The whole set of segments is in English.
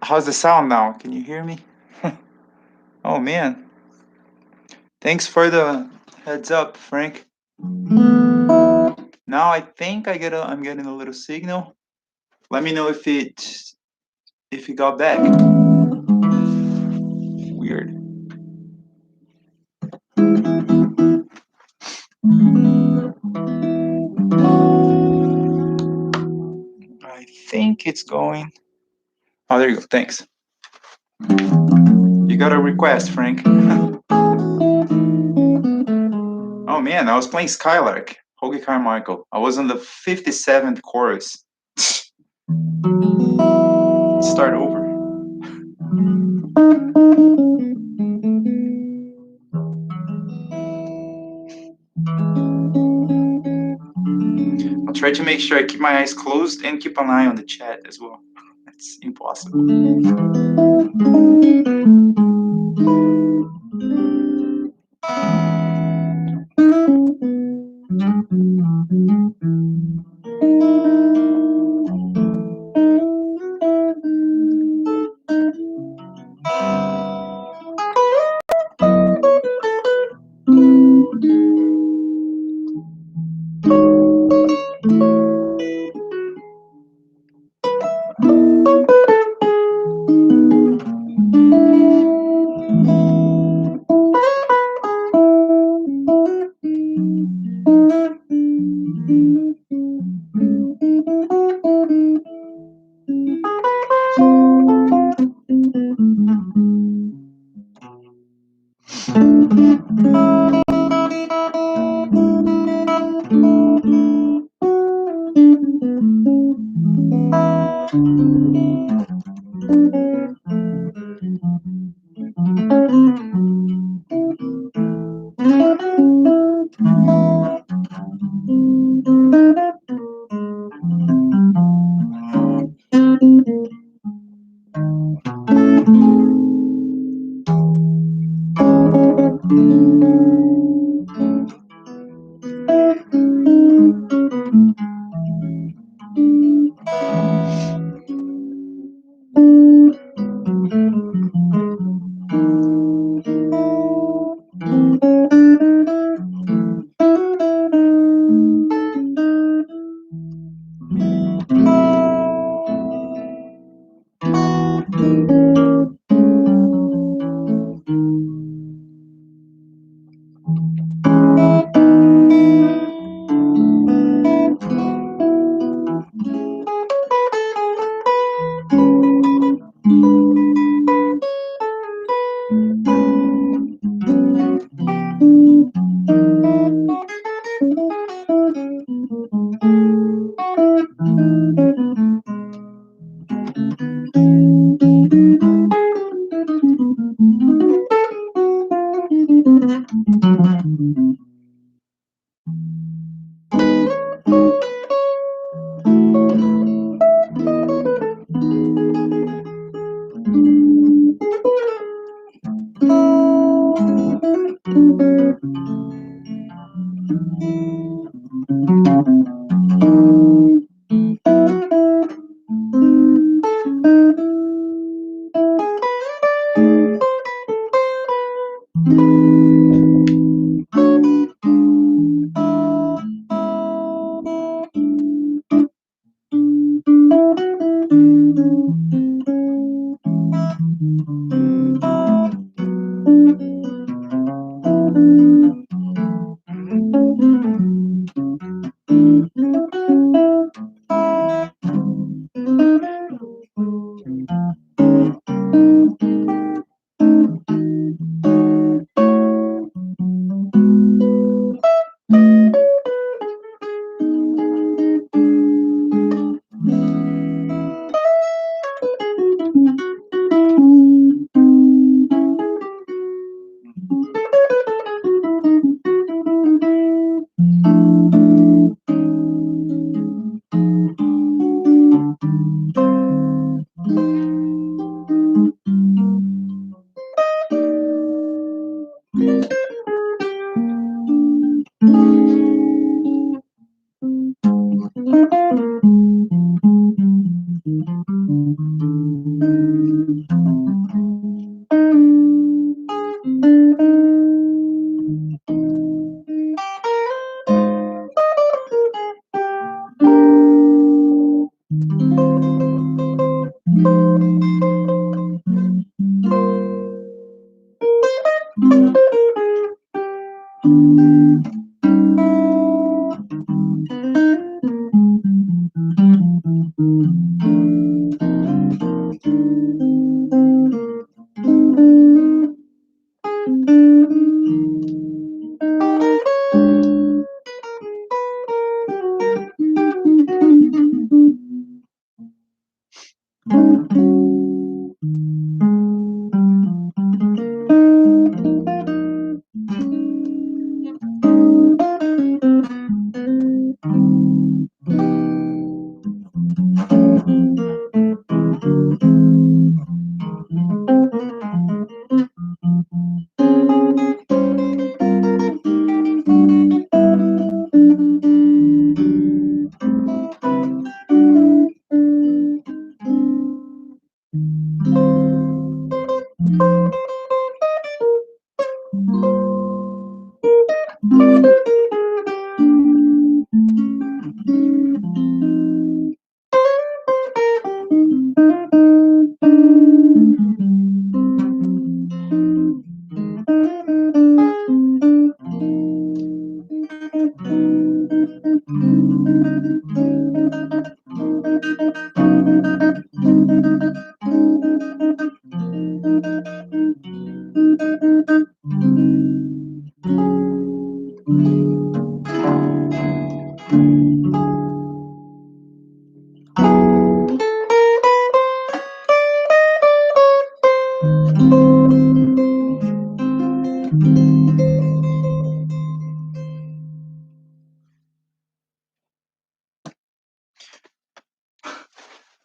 How's the sound now? Can you hear me? Oh man. Thanks for the heads up, Frank. Now I think I'm getting a little signal. Let me know if it got back. Weird. I think it's going. Oh, there you go. Thanks. You got a request, Frank. Oh man, I was playing Skylark, Hoagie Carmichael. I was on the 57th chorus. Start over. I'll try to make sure I keep my eyes closed and keep an eye on the chat as well. That's impossible.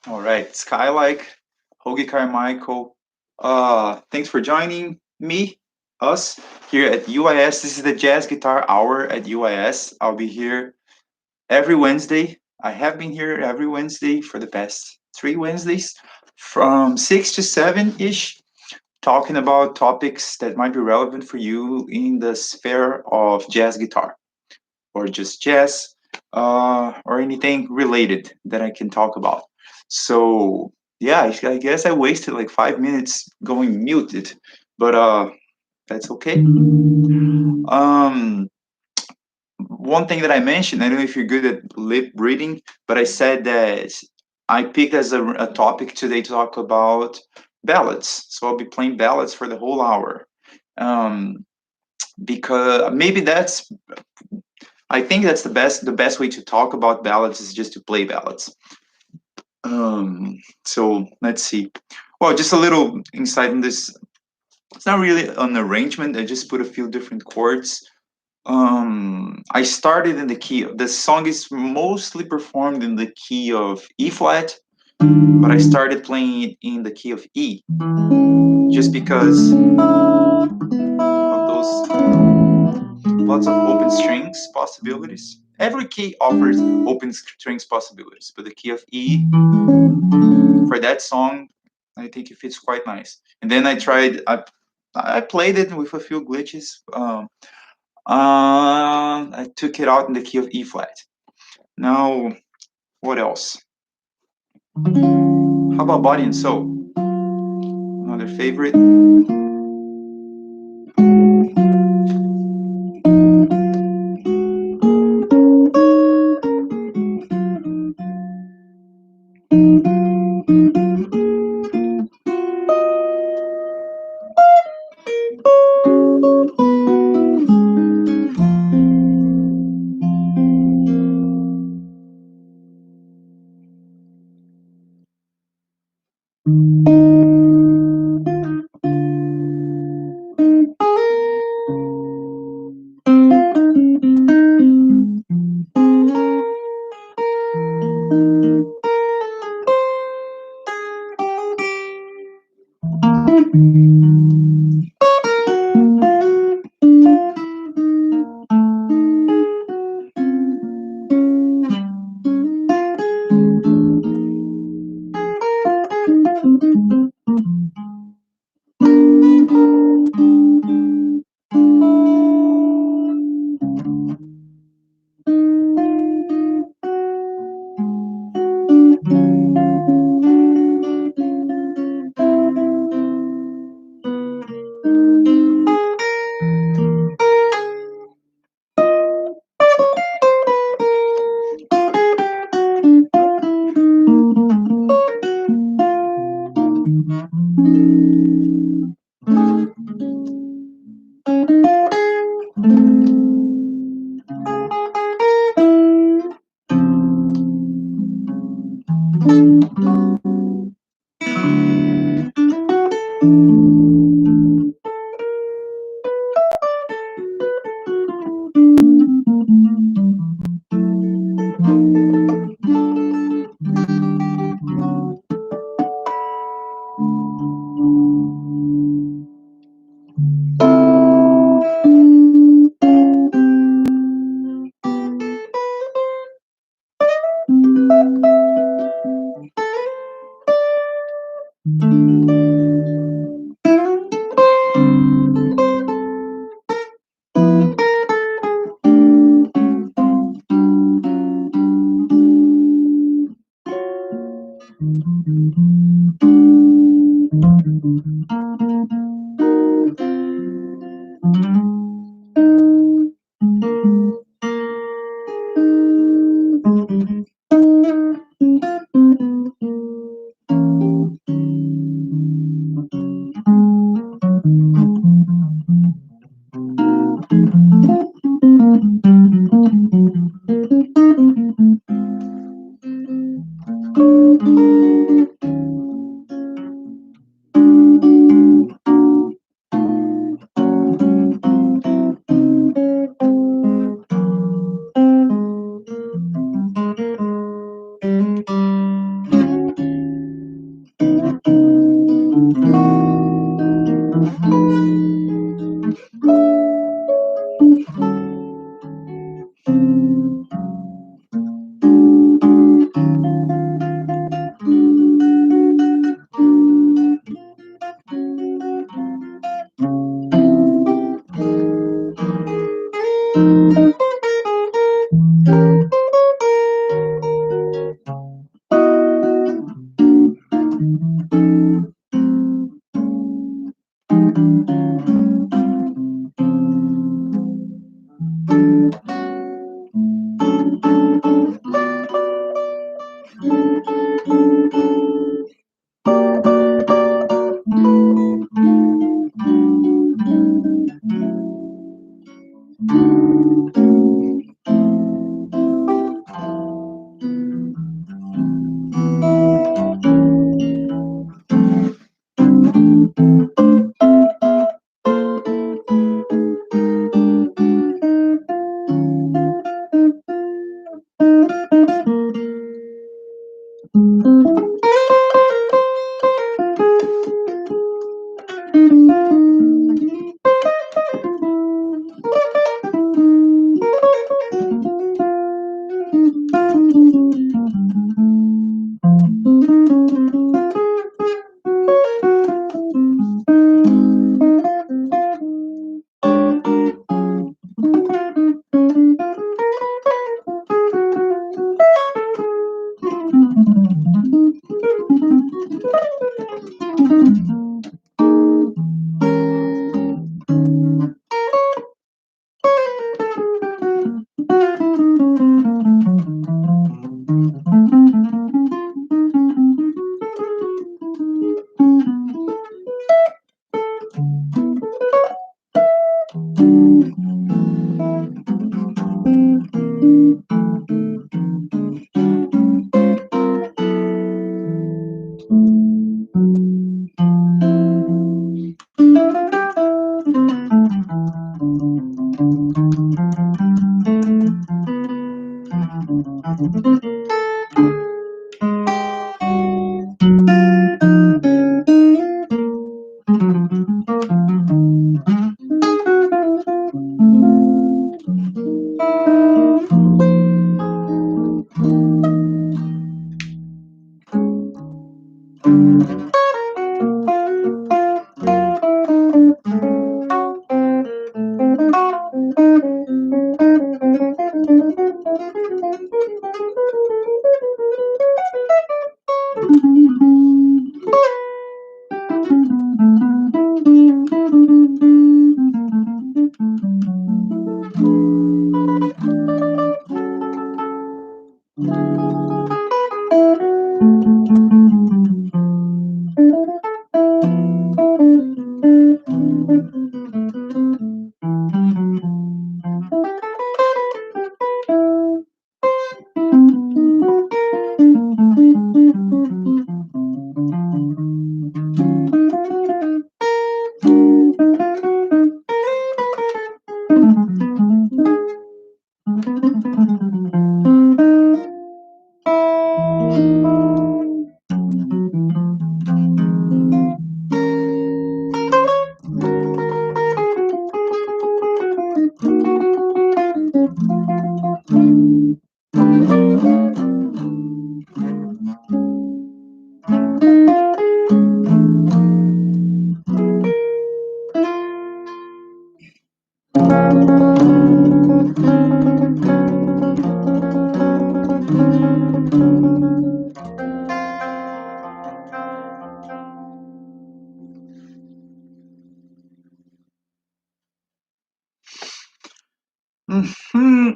All right, Skylike, Hoagie Carmichael. Thanks for joining me, us here at UIS. This is the Jazz Guitar Hour at UIS. I'll be here every Wednesday. I have been here every Wednesday for the past 3 Wednesdays, from 6 to 7 ish, talking about topics that might be relevant for you in the sphere of jazz guitar or just jazz, or anything related that I can talk about. So yeah, I guess I wasted like 5 minutes going muted, but that's okay. One thing that I mentioned, I don't know if you're good at lip reading, but I said that I picked as a topic today to talk about ballads. So I'll be playing ballads for the whole hour. Um, because maybe that's I think that's the best way to talk about ballads is just to play ballads. So let's see. Well, just a little insight on this. It's not really an arrangement. I just put a few different chords. I started in the key. The song is mostly performed in the key of E flat, but I started playing it in the key of E, just because of those lots of open strings possibilities. Every key offers open strings possibilities, but the key of E for that song, I think it fits quite nice. And then I played it with a few glitches. I took it out in the key of E flat. Now, what else? How about Body and Soul? Another favorite.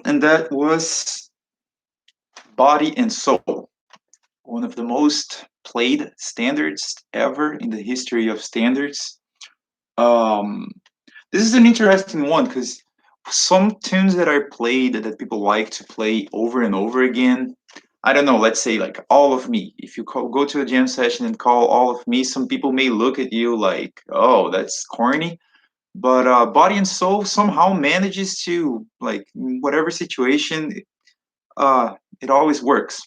And that was Body and Soul, one of the most played standards ever in the history of standards. Um, this is an interesting one because some tunes that are played that people like to play over and over again. I don't know, let's say like All of Me. If you go to a jam session and call All of Me, some people may look at you like, oh, that's corny. But Body and Soul somehow manages to, like, in whatever situation, it always works.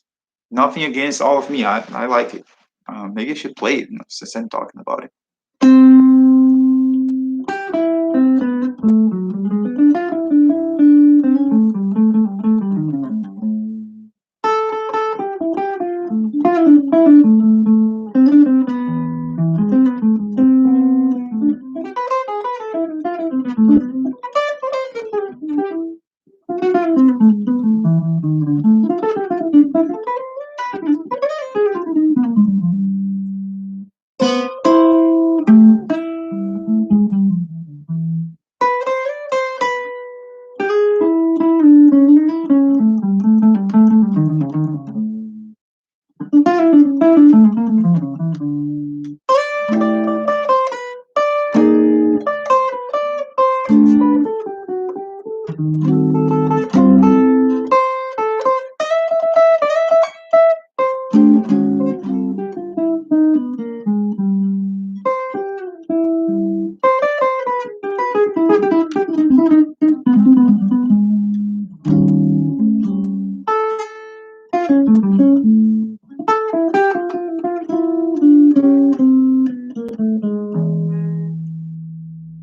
Nothing against All of Me. I like it. Maybe I should play it since I'm talking about it.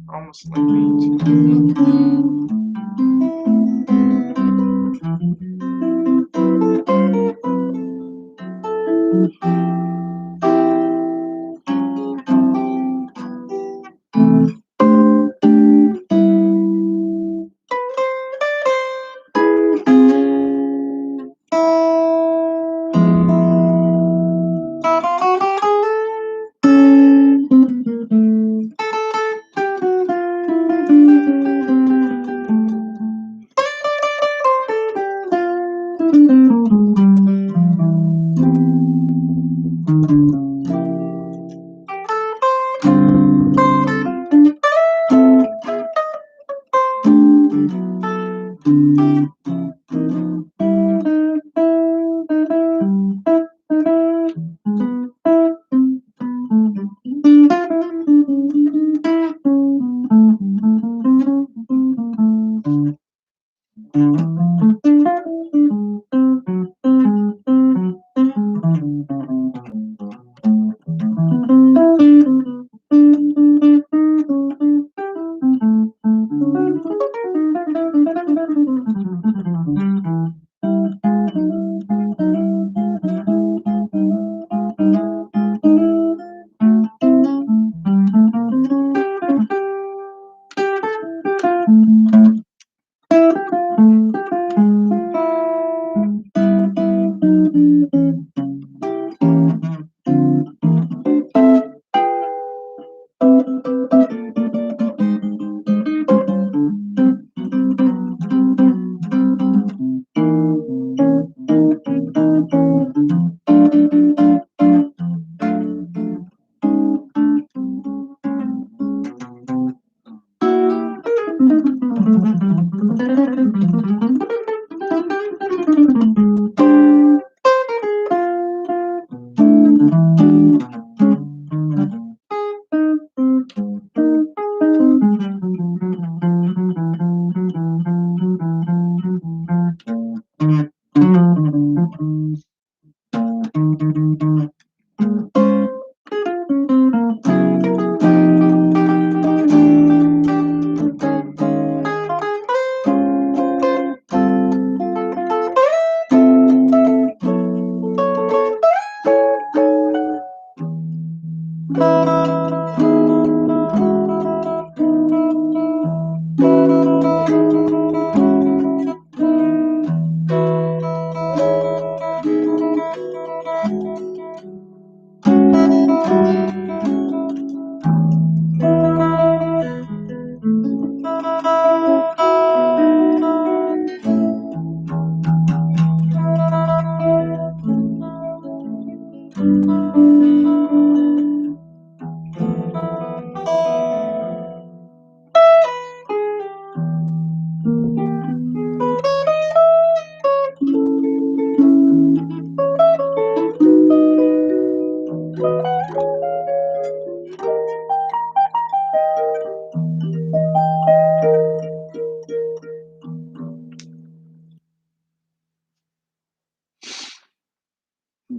Almost like me.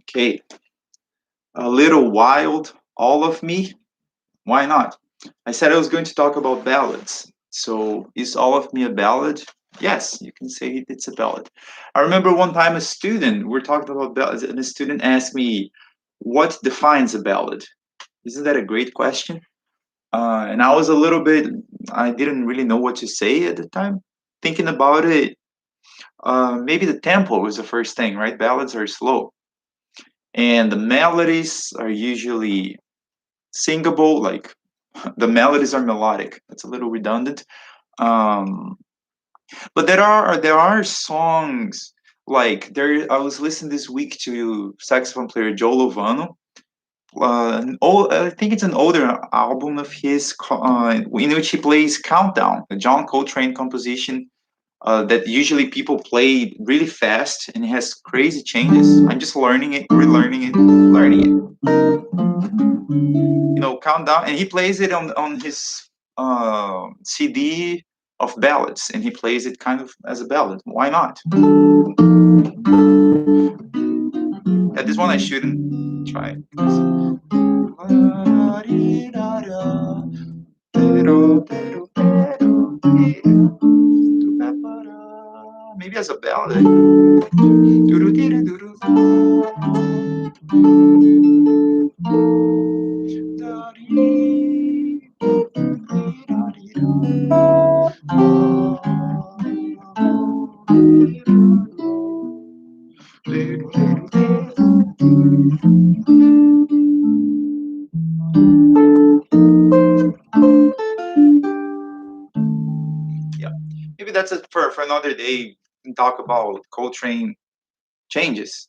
Okay, a little wild, all of me. Why not? I said I was going to talk about ballads. So, is all of me a ballad? Yes, you can say it's a ballad. I remember one time a student, we're talking about ballads, and a student asked me, what defines a ballad? Isn't that a great question? And I was a little bit, I didn't really know what to say at the time. Thinking about it, maybe the tempo was the first thing, right? Ballads are slow. And the melodies are usually singable, like the melodies are melodic. That's a little redundant. Um, but there are songs like there. I was listening this week to saxophone player Joe Lovano. I think it's an older album of his, in which he plays "Countdown," a John Coltrane composition that usually people play really fast and it has crazy changes. I'm just learning it, relearning it, learning it. Countdown, and he plays it on his CD of ballads, and he plays it kind of as a ballad. Why not? Yeah, this one I shouldn't try. Maybe as a ballad. Yeah, maybe that's it for another day. And talk about Coltrane changes.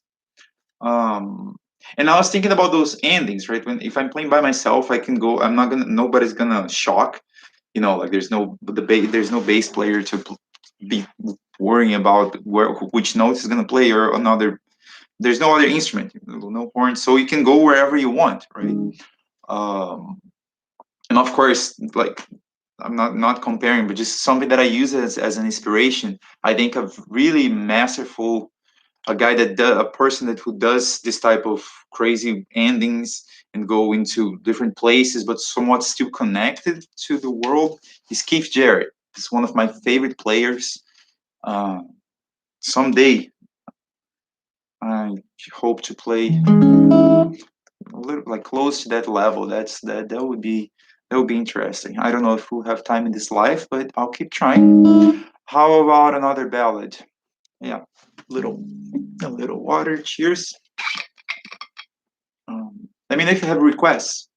Um, and I was thinking about those endings, right? When if I'm playing by myself, I can go. I'm not gonna. Nobody's gonna shock. Like there's no bass player to be worrying about which notes is gonna play or another. There's no other instrument, no horn, so you can go wherever you want, right? Um, and of course, like I'm not comparing, but just something that I use as an inspiration. I think of really masterful a guy a person that who does this type of crazy endings and go into different places, but somewhat still connected to the world is Keith Jarrett. He's one of my favorite players. Uh, Someday, I hope to play a little like close to that level. That would be interesting. I don't know if we'll have time in this life, but I'll keep trying. How about another ballad? Yeah, little a little water. Cheers. Let me know if you have requests.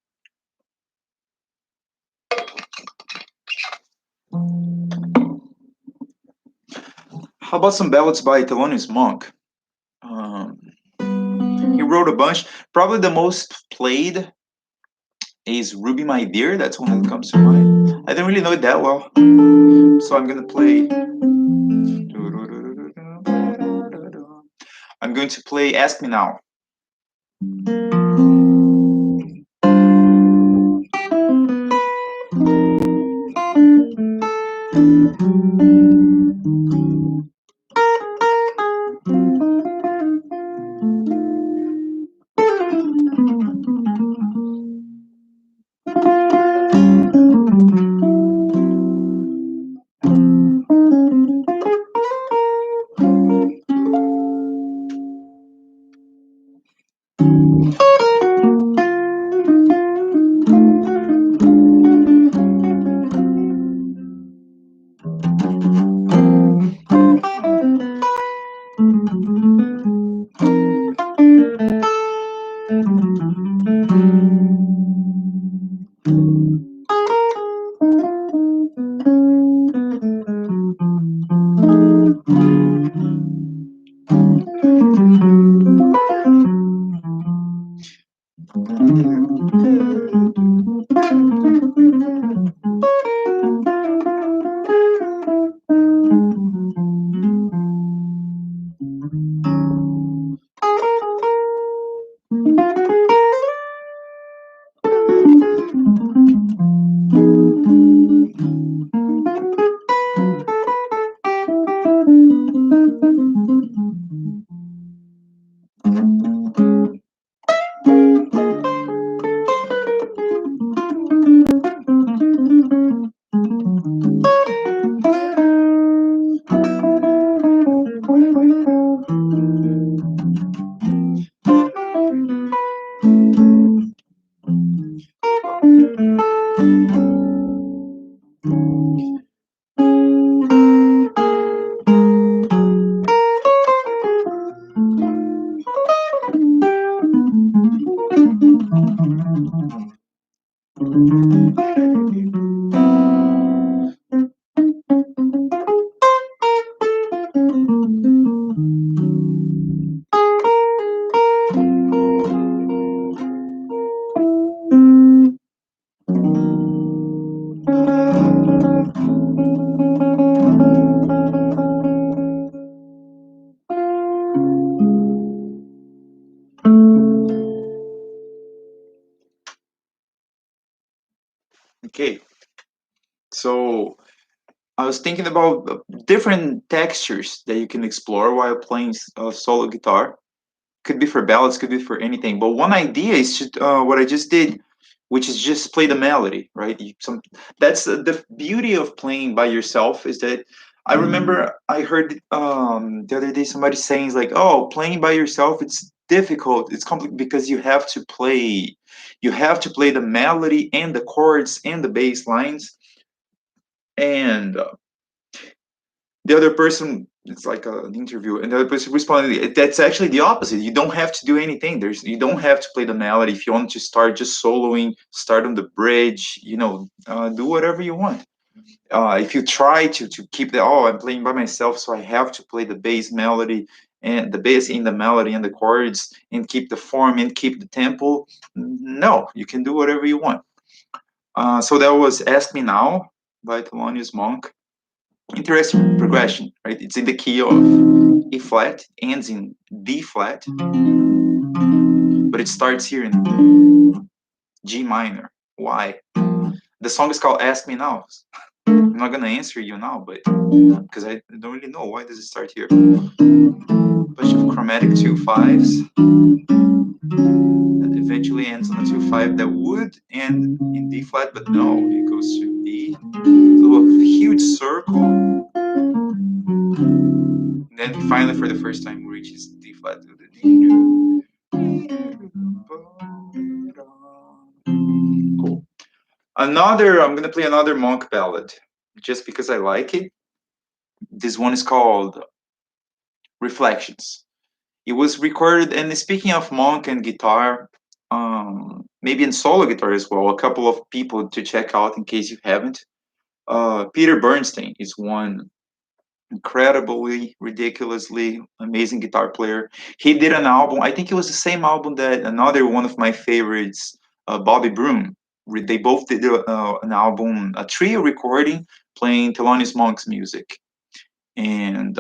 How about some ballads by Thelonious Monk? Um, he wrote a bunch. Probably the most played is Ruby My Dear. That's one that comes to mind. I don't really know it that well. So I'm going to play. I'm going to play Ask Me Now. Okay, so I was thinking about different textures that you can explore while playing solo guitar. Could be for ballads, could be for anything. But one idea is what I just did, which is just play the melody, right? That's the beauty of playing by yourself is that I remember I heard the other day somebody saying like, "Oh, playing by yourself it's difficult, it's complicated because you have to play the melody and the chords and the bass lines and." The other person, it's like an interview, and the other person responded, "That's actually the opposite. You don't have to do anything. You don't have to play the melody. If you want to start just soloing, start on the bridge, do whatever you want. If you try to keep I'm playing by myself, so I have to play the bass melody and the bass in the melody and the chords and keep the form and keep the tempo. No, you can do whatever you want." So that was Ask Me Now by Thelonious Monk. Interesting progression, right? It's in the key of E flat, ends in D flat, but it starts here in G minor. Why? The song is called Ask Me Now. I'm not gonna answer you now, but because I don't really know why does it start here. Bunch of chromatic 2/5s that eventually ends on a 2/5 that would end in D flat, but no, it goes to D. So a huge circle. And then finally, for the first time, reaches D flat to the D. Cool. I'm gonna play another Monk ballad, just because I like it. This one is called Reflections. It was recorded, and speaking of Monk and guitar, maybe in solo guitar as well. A couple of people to check out in case you haven't. Peter Bernstein is one incredibly, ridiculously amazing guitar player. He did an album. I think it was the same album that another one of my favorites, Bobby Broom. They both did an album, a trio recording playing Thelonious Monk's music. And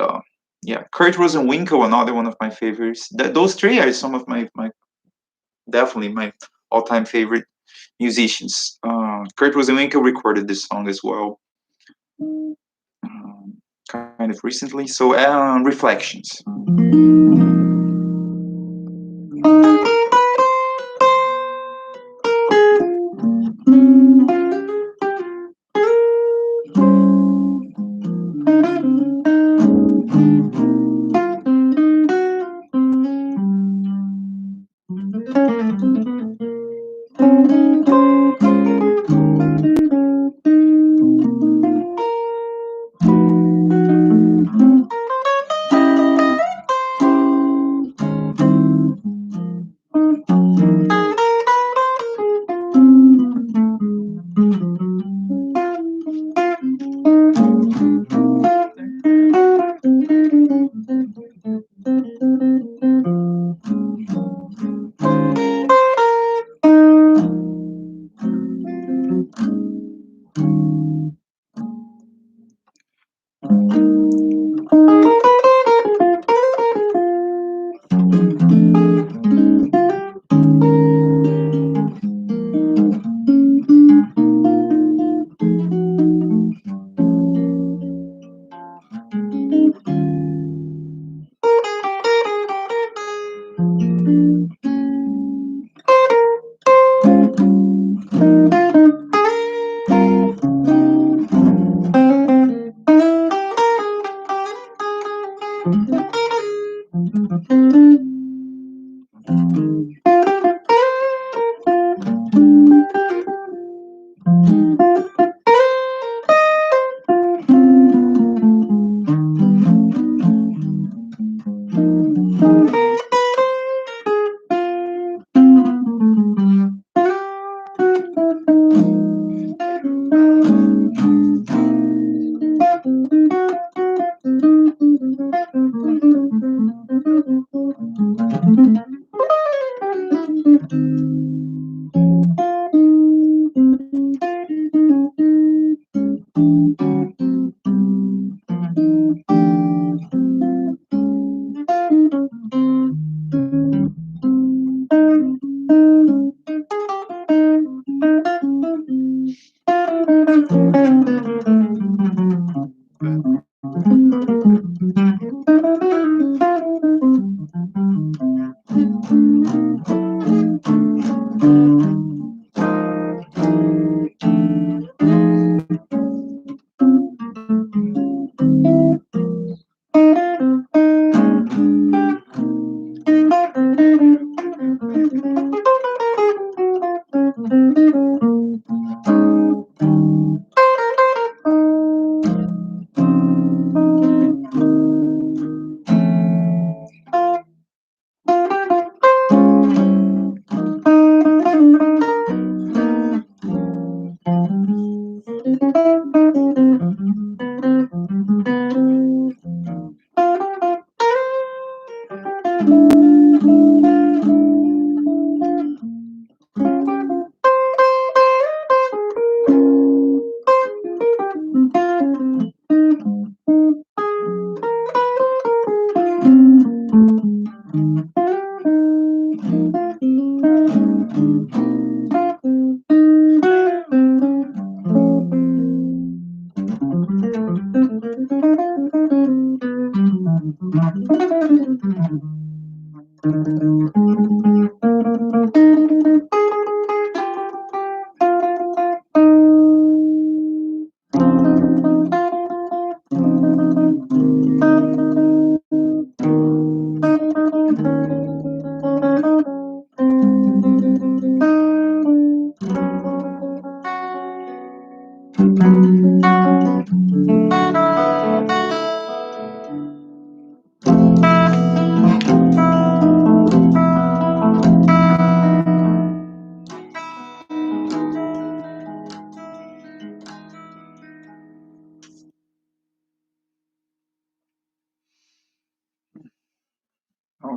yeah, Kurt Rosenwinkel, another one of my favorites. Those three are some of my definitely my all-time favorite musicians. Kurt Rosenwinkel recorded this song as well, um, kind of recently. So, Reflections.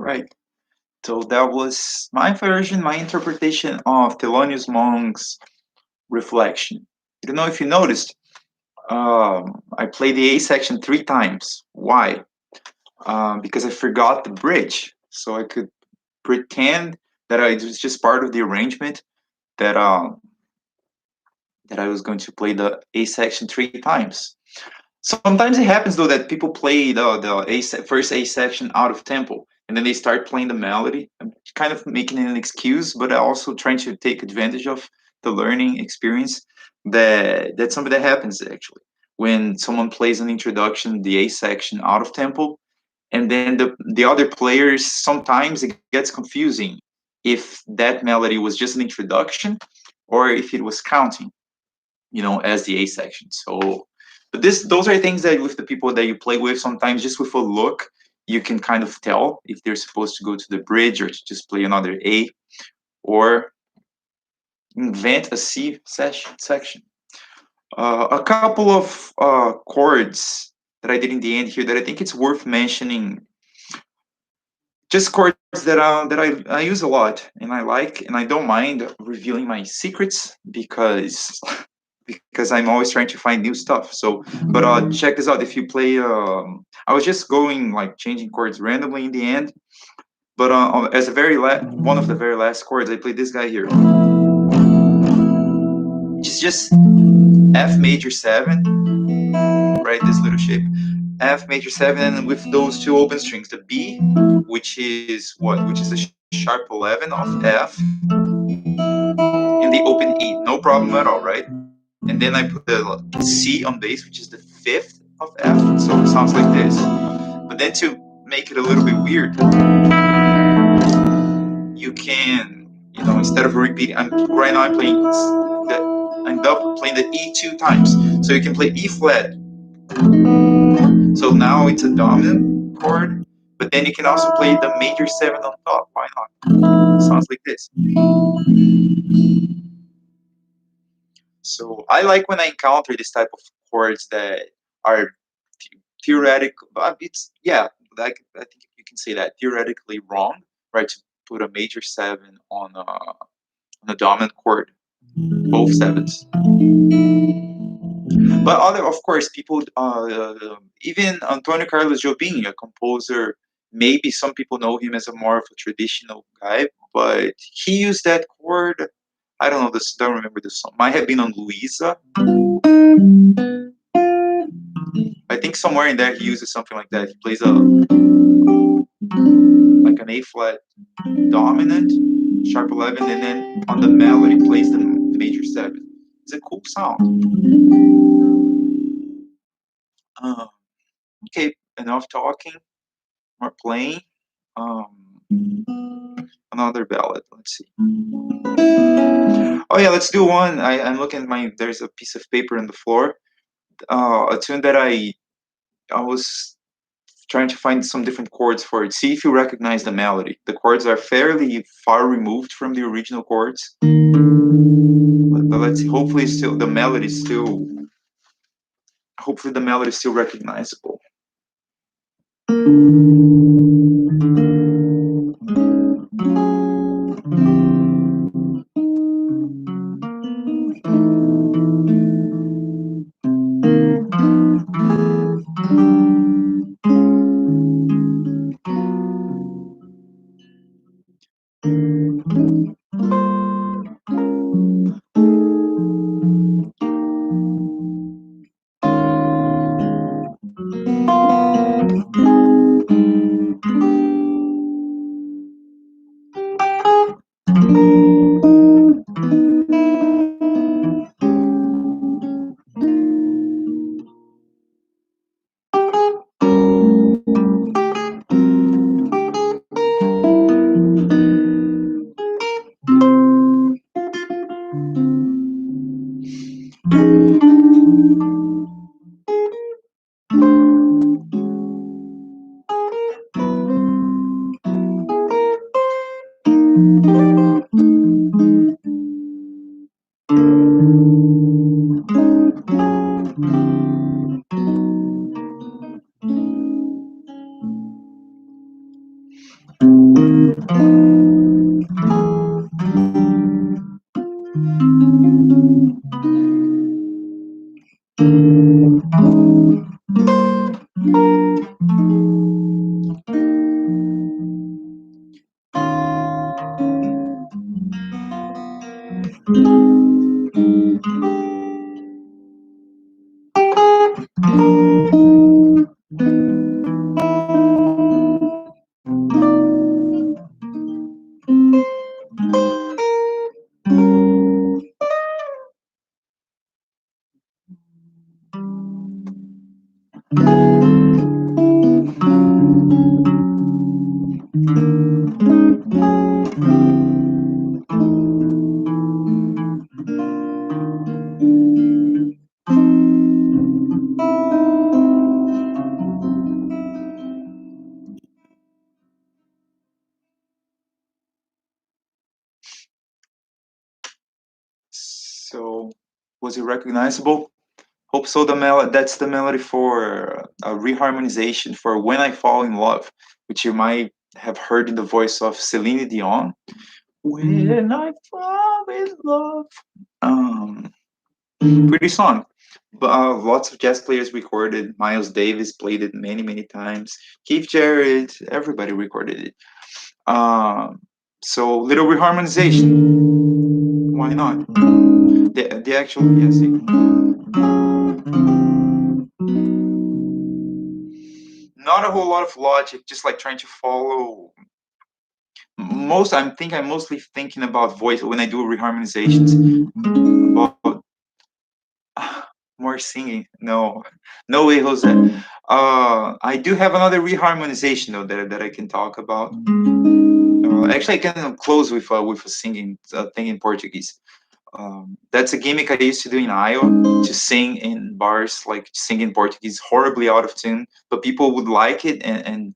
right. So that was my version, my interpretation of Thelonious Monk's Reflection. I don't know if you noticed, I played the A section 3 times. Why? Because I forgot the bridge, so I could pretend that it was just part of the arrangement that that I was going to play the A section 3 times. Sometimes it happens though that people play first A section out of tempo, and then they start playing the melody. I'm kind of making an excuse, but also trying to take advantage of the learning experience that's something that happens actually when someone plays an introduction, the A section out of tempo, and then the other players sometimes it gets confusing if that melody was just an introduction or if it was counting, as the A section. So, but those are things that with the people that you play with, sometimes just with a look, you can kind of tell if they're supposed to go to the bridge or to just play another A or invent a C section. A couple of chords that I did in the end here that I think it's worth mentioning. Just chords that I use a lot and I like, and I don't mind revealing my secrets because because I'm always trying to find new stuff. So, but check this out. If you play, I was just going like changing chords randomly in the end. But as a one of the very last chords, I played this guy here, which is just F major seven, right? This little shape, F major seven, and with those two open strings, the B, which is what, which is the sharp 11 of F, and the open E, no problem at all, right? And then I put the C on bass, which is the fifth of F, so it sounds like this. But then to make it a little bit weird, you can, instead of repeating, right now I'm playing playing the E 2 times, so you can play E flat. So now it's a dominant chord, but then you can also play the major seven on top. Why not? Sounds like this. So I like when I encounter this type of chords that are theoretical. It's like I think you can say that theoretically wrong, right? To put a major seven on a dominant chord, both sevens. But other, of course, people, even Antonio Carlos Jobim, a composer, maybe some people know him as a more of a traditional guy, but he used that chord. I don't know this. Don't remember the song. Might have been on Luisa. I think somewhere in there he uses something like that. He plays like an A flat dominant, sharp 11, and then on the melody plays the major seven. It's a cool sound. Um, okay, enough talking. More playing. Um, another ballad. Let's see. Oh yeah, let's do one. I'm looking at my. There's a piece of paper on the floor. A tune that I was trying to find some different chords for it. See if you recognize the melody. The chords are fairly far removed from the original chords, but let's see. Hopefully, still the melody is still. Hopefully, the melody is still recognizable. So, was it recognizable? Hope so. That's the melody for a reharmonization for "When I Fall in Love," which you might have heard in the voice of Celine Dion. When I fall in love. Um, Pretty song. But lots of jazz players recorded. Miles Davis played it many, many times. Keith Jarrett, everybody recorded it. Um, so little reharmonization. Why not? The actual yes. Not a whole lot of logic, just like trying to follow. I'm mostly thinking about voice when I do reharmonizations. About more singing. No, no way, Jose. I do have another reharmonization though that I can talk about. Actually, I can close with a singing thing in Portuguese. That's a gimmick I used to do in Iowa to sing in bars, like sing in Portuguese, horribly out of tune, but people would like it and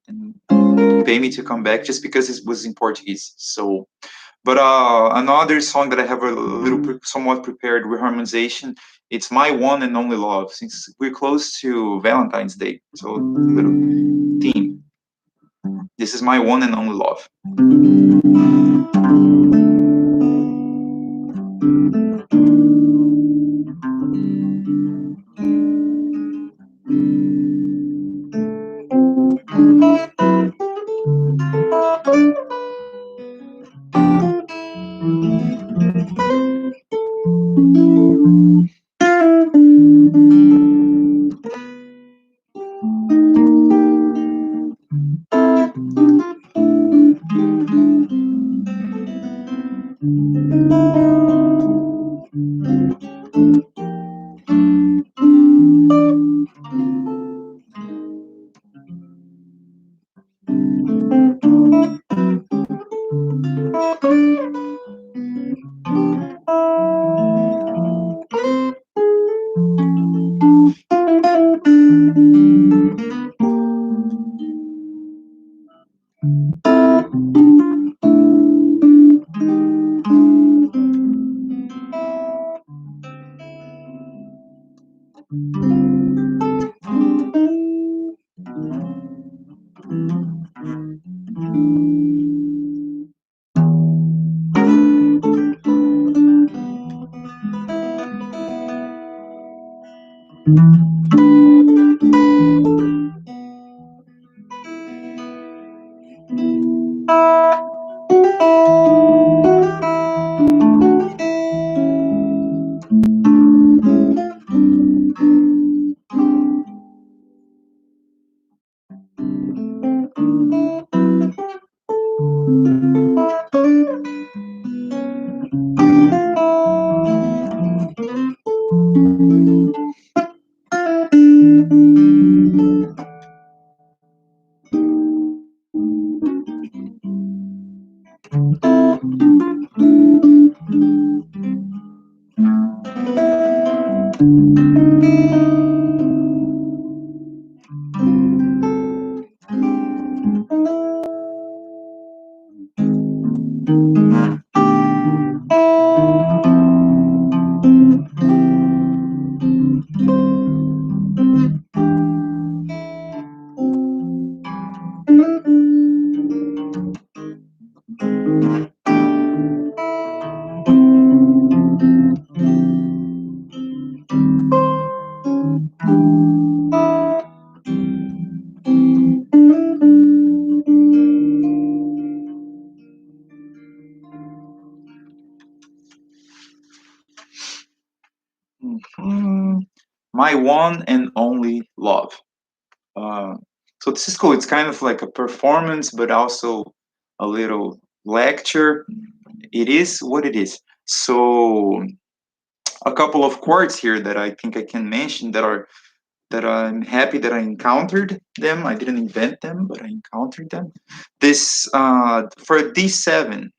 pay me to come back just because it was in Portuguese. So, but another song that I have a little somewhat prepared reharmonization. It's "My One and Only Love" since we're close to Valentine's Day. So, little theme. This is my one and only love. Mhm. My one and only love. Uh, so this is cool. It's kind of like a performance, but also a little lecture. It is what it is. So a couple of chords here that I think I can mention that I'm happy that I encountered them. I didn't invent them, but I encountered them. This for D7.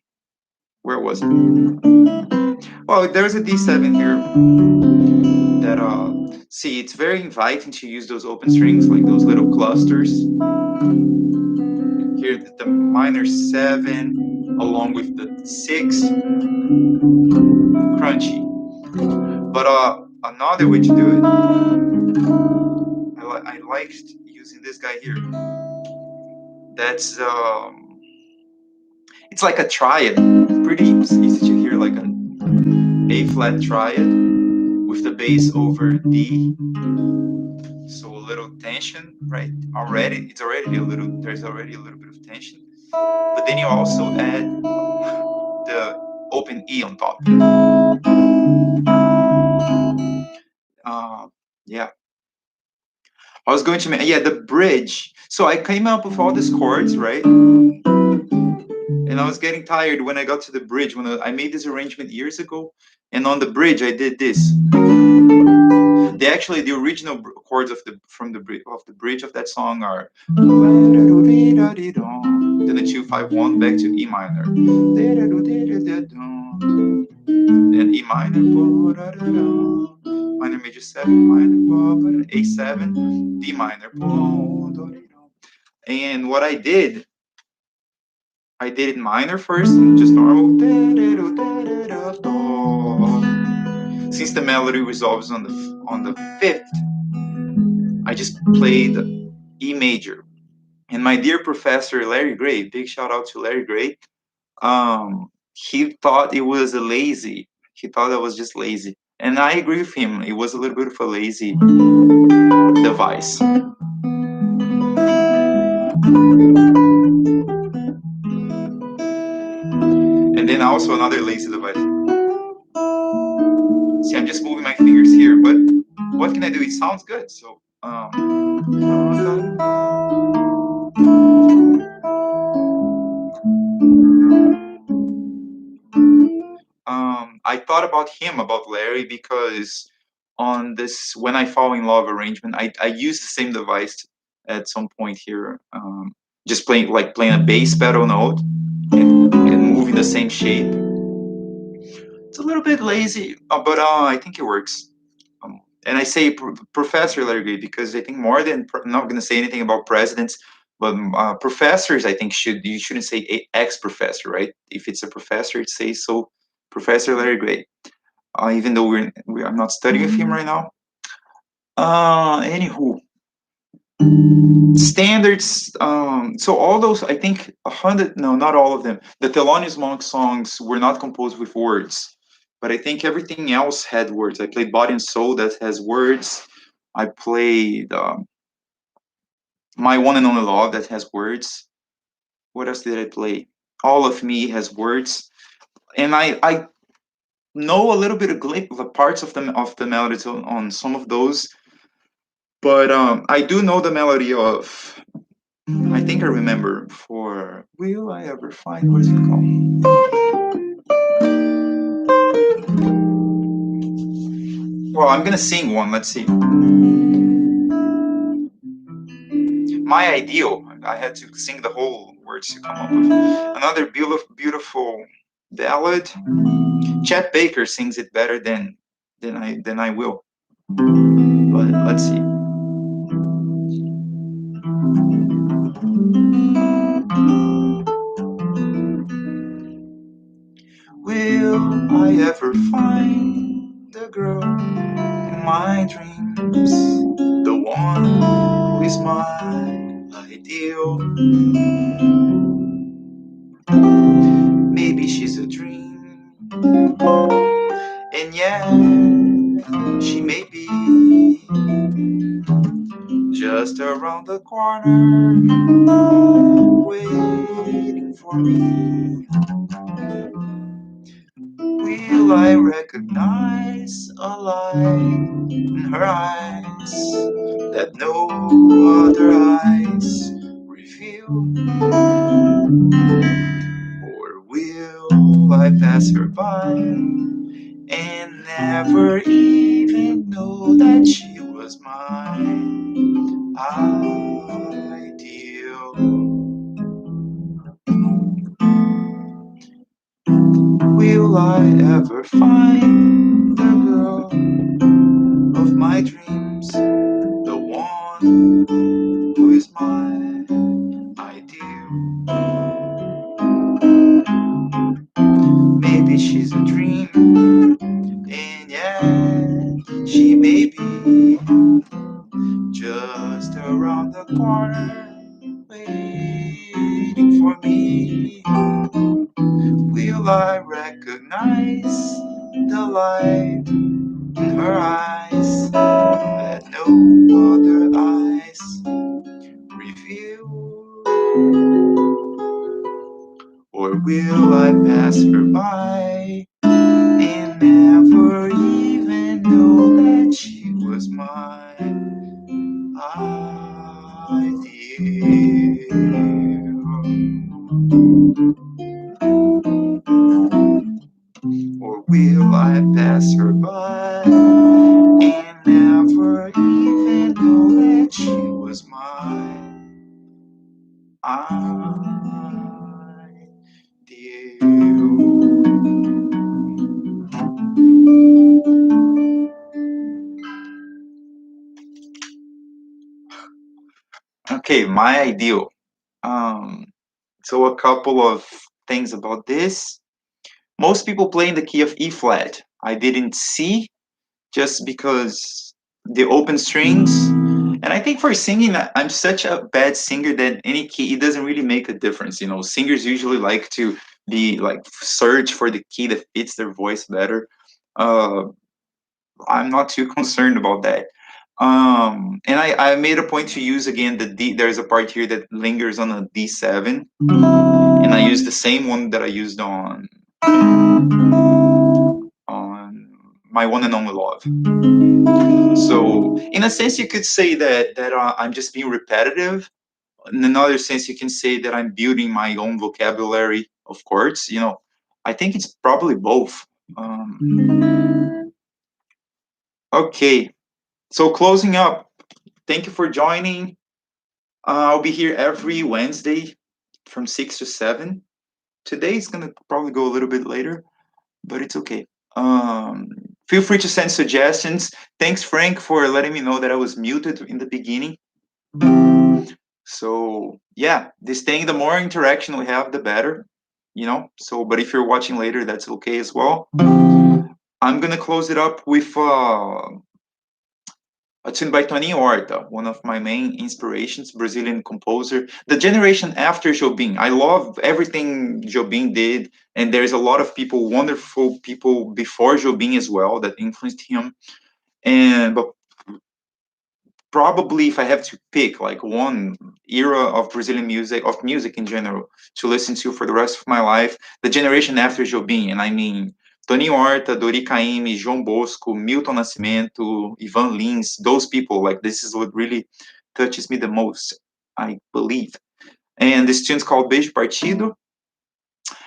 Where was it? Well, there's a D7 here that see, it's very inviting to use those open strings, like those little clusters. Here, the minor 7, along with the 6, crunchy. But another way to do it, I liked using this guy here. That's it's like a triad, pretty easy to hear, like an A flat triad with the bass over D. So a little tension, right? It's already a little. There's already a little bit of tension, but then you also add the open E on top. Uh, yeah, I was going to yeah, the bridge. So I came up with all these chords, right? And I was getting tired when I got to the bridge. When I made this arrangement years ago, and on the bridge I did this. The original chords of the bridge of that song are then a 2-5-1 back to E minor, then E minor, minor major 7, minor A7, D minor, and what I did it minor first, just normal. Since the melody resolves on the fifth, I just played E major. And my dear professor Larry Gray, big shout out to Larry Gray. He thought it was a lazy. He thought I was just lazy, and I agree with him. It was a little bit of a lazy device. And then also another lazy device. See, I'm just moving my fingers here, but what can I do? It sounds good. So, I thought about him, about Larry, because on this "When I Fall in Love" arrangement, I used the same device at some point here, just playing a bass pedal note and moving the same shape. It's a little bit lazy, but I think it works. And I say Professor Larry Gray because I think more than I'm not going to say anything about presidents, but professors, I think you shouldn't say ex professor, right? If it's a professor, it says so. Professor Larry Gray. Even though I'm not studying with him right now. Anywho, standards. So all those, I think, 100. No, not all of them. The Thelonious Monk songs were not composed with words, but I think everything else had words. I played Body and Soul that has words. I played My One and Only Love that has words. What else did I play? All of Me has words, and I know a little bit of parts of the melodies on some of those, but I do know the melody of. I think I remember for Will I Ever Find, what is it called? Well, I'm gonna sing one. Let's see. My Ideal. I had to sing the whole words to come up with another beautiful ballad. Chet Baker sings it better than I will. But let's see. Will I ever find the girl in my dreams? The one who is my ideal. Maybe she's a dream, and yeah, she may be. just around the corner, waiting for me. Will I recognize a light in her eyes that no other eyes reveal? Or will I pass her by and never even know that she was my ideal? Will I ever find the girl of my dreams, the one who is my ideal? Maybe she's a dream, and yeah, she may be just around the corner, waiting for me. Will I recognize the light in her eyes that no other eyes reveal? Or will I pass her by and never even know that she was my ideal? Or will I pass her by and never even know that she was my ideal? Okay, my ideal. Um, so a couple of things about this. Most people play in the key of E flat. I didn't see just because the open strings. And I think for singing, I'm such a bad singer that any key, it doesn't really make a difference. You know, singers usually like to be like search for the key that fits their voice better. Uh, I'm not too concerned about that. And I made a point to use again the D. There's a part here that lingers on a D7, and I use the same one that I used on my one and only love. So in a sense, you could say that I'm just being repetitive. In another sense, you can say that I'm building my own vocabulary of chords. You know, I think it's probably both. Okay, so closing up. Thank you for joining. I'll be here every Wednesday from 6 to 7. Today is gonna probably go a little bit later, but it's okay. Um, Feel free to send suggestions. Thanks, Frank, for letting me know that I was muted in the beginning. So yeah, this thing, the more interaction we have, the better, you know. So, but if you're watching later, that's okay as well. I'm gonna close it up with a tune by Tony Horta, one of my main inspirations, Brazilian composer. The generation after Jobim, I love everything Jobim did, and there's a lot of people, wonderful people before Jobim as well that influenced him. And but probably if I have to pick like one era of Brazilian music, of music in general, to listen to for the rest of my life, the generation after Jobim, and I mean Tony Horta, Dori Caymmi, João Bosco, Milton Nascimento, Ivan Lins, those people, like this is what really touches me the most, I believe. And this tune's called Beijo Partido.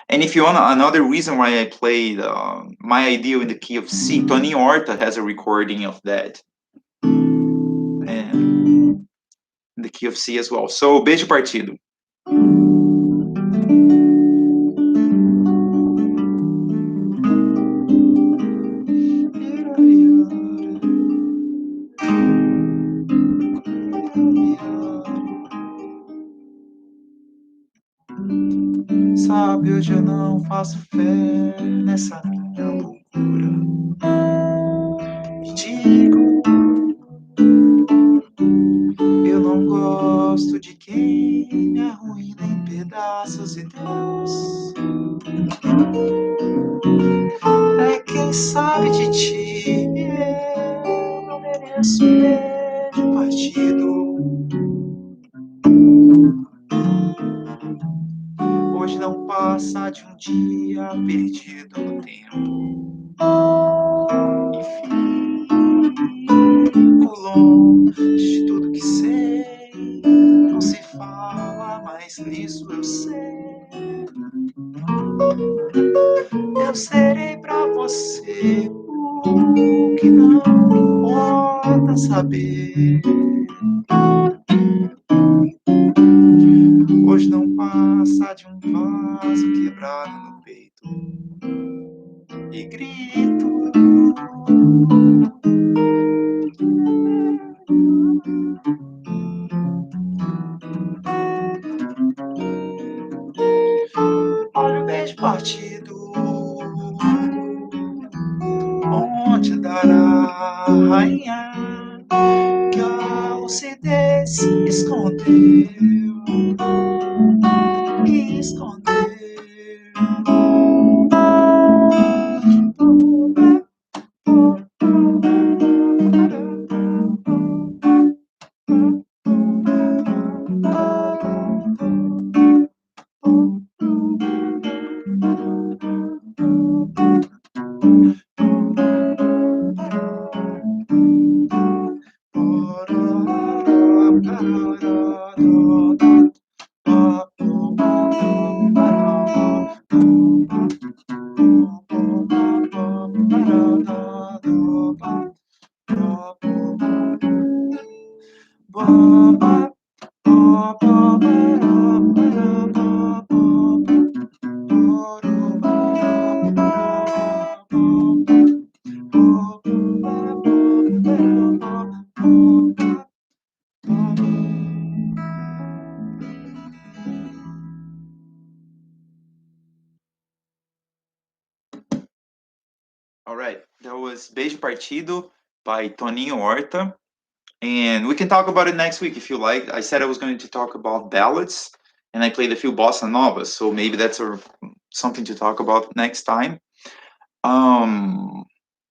And if you want another reason why I played My Ideal in the key of C, Tony Horta has a recording of that. And in the key of C as well. So, Beijo Partido. Sabe, hoje eu não faço fé nessa minha loucura. E digo, eu não gosto de quem me arruína em pedaços e Deus é quem sabe de ti. Eu não mereço beijo partido. Hoje não passa de um dia perdido no tempo. Enfim, longe de tudo que sei. Não se fala mais nisso, eu sei. Eu serei pra você o que não importa saber. Hoje não passa de um vaso quebrado no peito e grito. Olha o beijo partido, onde dará a rainha que a lucidez escondeu e escondeu. All right, that was Beijo Partido by Toninho Horta. And we can talk about it next week if you like. I said I was going to talk about ballads, and I played a few bossa novas, so maybe that's something to talk about next time. And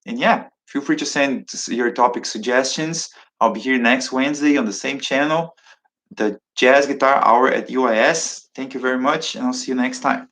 yeah, feel free to send your topic suggestions. I'll be here next Wednesday on the same channel, the Jazz Guitar Hour at UIS. Thank you very much, and I'll see you next time.